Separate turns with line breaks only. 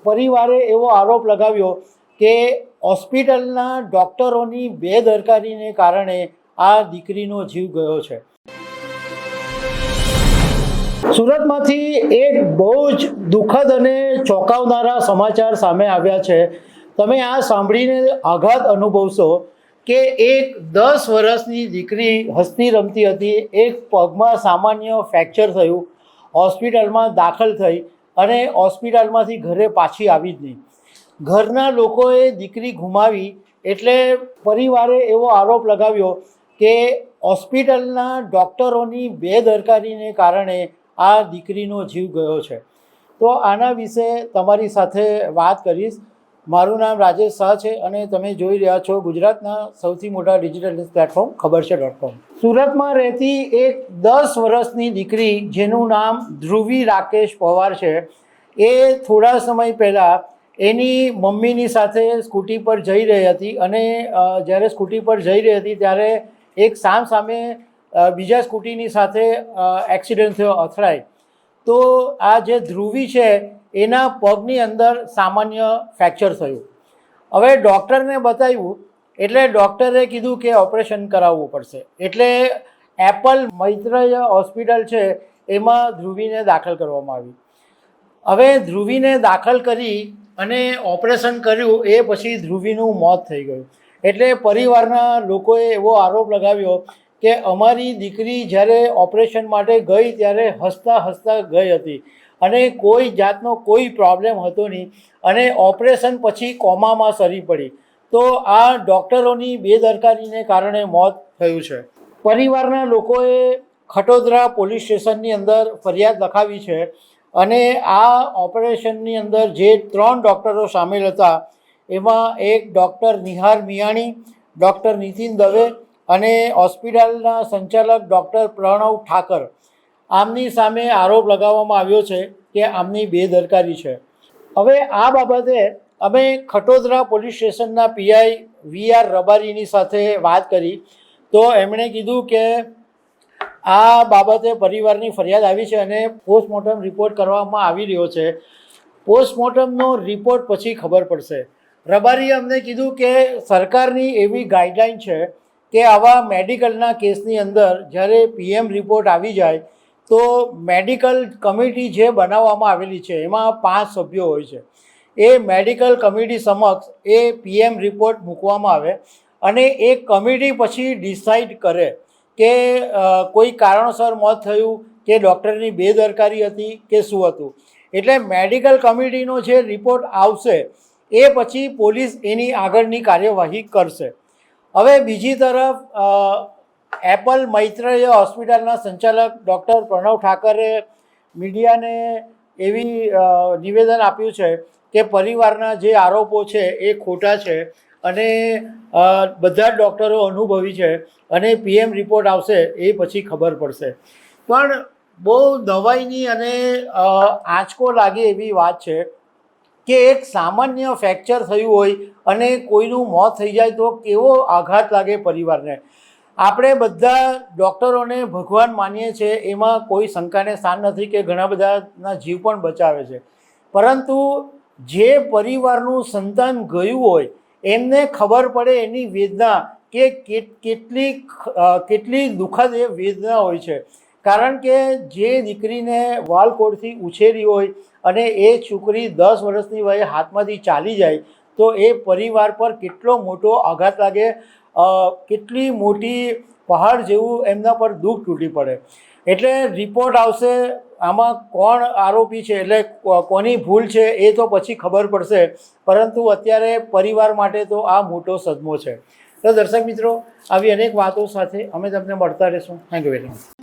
પરિવારે એવો આરોપ લગાવ્યો કે હોસ્પિટલના ડૉક્ટરોની બેદરકારીને કારણે આ દીકરીનો જીવ ગયો છે। સુરતમાંથી એક બહુ જ દુઃખદ અને ચોંકાવનારા સમાચાર સામે આવ્યા છે। તમે આ સાંભળીને આઘાત અનુભવશો કે એક 10 વર્ષની દીકરી હસતી રમતી હતી, એક પગમાં સામાન્ય ફ્રેક્ચર થયું, હોસ્પિટલમાં દાખલ થઈ અને હોસ્પિટલમાંથી ઘરે પાછી આવી જ નહીં। ઘરના લોકોએ દીકરી ગુમાવી એટલે પરિવારે એવો આરોપ લગાવ્યો કે હોસ્પિટલના ડૉક્ટરોની બેદરકારીને કારણે આ દીકરીનો જીવ ગયો છે। તો આના વિશે તમારી સાથે વાત કરીશ। મારું નામ રાજેશ શાહ છે અને તમે જોઈ રહ્યા છો ગુજરાતના સૌથી મોટા ડિજિટલ ન્યૂઝ પ્લેટફોર્મ ખબરછે.com। સુરતમાં રહેતી એક 10 વર્ષની દીકરી જેનું નામ ધ્રુવી રાકેશ પવાર છે, એ થોડા સમય પહેલાં એની મમ્મીની સાથે સ્કૂટી પર જઈ રહી હતી અને જ્યારે સ્કૂટી પર જઈ રહી હતી ત્યારે એક સામે બીજા સ્કૂટીની સાથે એક્સિડન્ટ થયો, અથડાઈ। તો આ જે ધ્રુવી છે એના પગની અંદર સામાન્ય ફ્રેક્ચર થયું। હવે ડૉક્ટરને બતાવ્યું એટલે ડૉક્ટરે કીધું કે ઓપરેશન કરાવવું પડશે, એટલે એપલ મૈત્રેય હોસ્પિટલ છે એમાં ધ્રુવીને દાખલ કરવામાં આવી। હવે ધ્રુવીને દાખલ કરી અને ઓપરેશન કર્યું એ પછી ધ્રુવીનું મોત થઈ ગયું। એટલે પરિવારના લોકોએ એવો આરોપ લગાવ્યો કે અમારી દીકરી જ્યારે ઓપરેશન માટે ગઈ ત્યારે હસતા ગઈ હતી અને કોઈ જાતનો કોઈ પ્રોબ્લેમ હતો નહીં અને ઓપરેશન પછી કોમામાં સરી પડી। તો આ ડૉક્ટરોની બેદરકારીને કારણે મોત થયું છે। પરિવારના લોકોએ ખટોદરા પોલીસ સ્ટેશનની અંદર ફરિયાદ લખાવી છે અને આ ઓપરેશનની અંદર જે 3 ડૉક્ટરો સામેલ હતા એમાં એક ડૉક્ટર નિહાર મિયાણી, ડૉક્ટર નીતિન દવે અને હોસ્પિટલના સંચાલક ડૉક્ટર પ્રણવ ઠાકર, આમની સામે આરોપ લગાવવામાં આવ્યો છે કે આમની બેદરકારી છે। હવે આ બાબતે અમે ખટોદરા પોલીસ સ્ટેશનના પીઆઈ વી.આર. રબારીની સાથે વાત કરી તો એમણે કીધું કે આ બાબતે પરિવારની ફરિયાદ આવી છે અને પોસ્ટમોર્ટમ રિપોર્ટ કરવામાં આવી રહ્યો છે। પોસ્ટમોર્ટમનો રિપોર્ટ પછી ખબર પડશે। રબારીએ અમને કીધું કે સરકારની એવી ગાઈડલાઈન છે કે આવા મેડિકલના કેસની અંદર જ્યારે પીએમ રિપોર્ટ આવી જાય તો મેડિકલ કમિટી જે બનાવવામાં આવેલી છે એમાં 5 સભ્યો હોય છે। એ મેડિકલ કમિટી સમક્ષ એ પીએમ રિપોર્ટ મૂકવામાં આવે અને એ કમિટી પછી ડિસાઇડ કરે કે કોઈ કારણસર મોત થયું કે ડૉક્ટરની બેદરકારી હતી કે શું હતું। એટલે મેડિકલ કમિટીનો જે રિપોર્ટ આવશે એ પછી પોલીસ એની આગળની કાર્યવાહી કરશે। હવે બીજી તરફ એપલ મૈત્રેય હોસ્પિટલના સંચાલક ડૉક્ટર પ્રણવ ઠાકરે મીડિયાને એવી નિવેદન આપ્યું છે કે પરિવારના જે આરોપો છે એ ખોટા છે અને બધા જ ડૉક્ટરો અનુભવી છે અને પીએમ રિપોર્ટ આવશે એ પછી ખબર પડશે। પણ બહુ દવાઈની અને આંચકો લાગે એવી વાત છે કે એક સામાન્ય ફ્રેક્ચર થયું હોય અને કોઈનું મોત થઈ જાય તો કેવો આઘાત લાગે પરિવારને। આપણે બધા ડૉક્ટરોને ભગવાન માનીએ છીએ, એમાં કોઈ શંકાને સ્થાન નથી કે ઘણા બધાના જીવ પણ બચાવે છે, પરંતુ જે પરિવારનું સંતાન ગયું હોય એમને ખબર પડે એની વેદના કે કેટલી દુઃખદ એ વેદના હોય છે। કારણ કે જે દીકરીને વાલકોડથી ઉછેરી હોય અને એ છોકરી 10 વર્ષની વયે હાથમાંથી ચાલી જાય તો એ પરિવાર પર કેટલો મોટો આઘાત લાગે, કેટલી મોટી પહાડ જેવું એમના પર દુઃખ તૂટી પડે। એટલે રિપોર્ટ આવશે, આમાં કોણ આરોપી છે એટલે કોની ભૂલ છે એ તો પછી ખબર પડશે, પરંતુ અત્યારે પરિવાર માટે તો આ મોટો સદમો છે। તો દર્શક મિત્રો, આવી અનેક વાતો સાથે અમે તમને મળતા રહીશું। Thank you very much.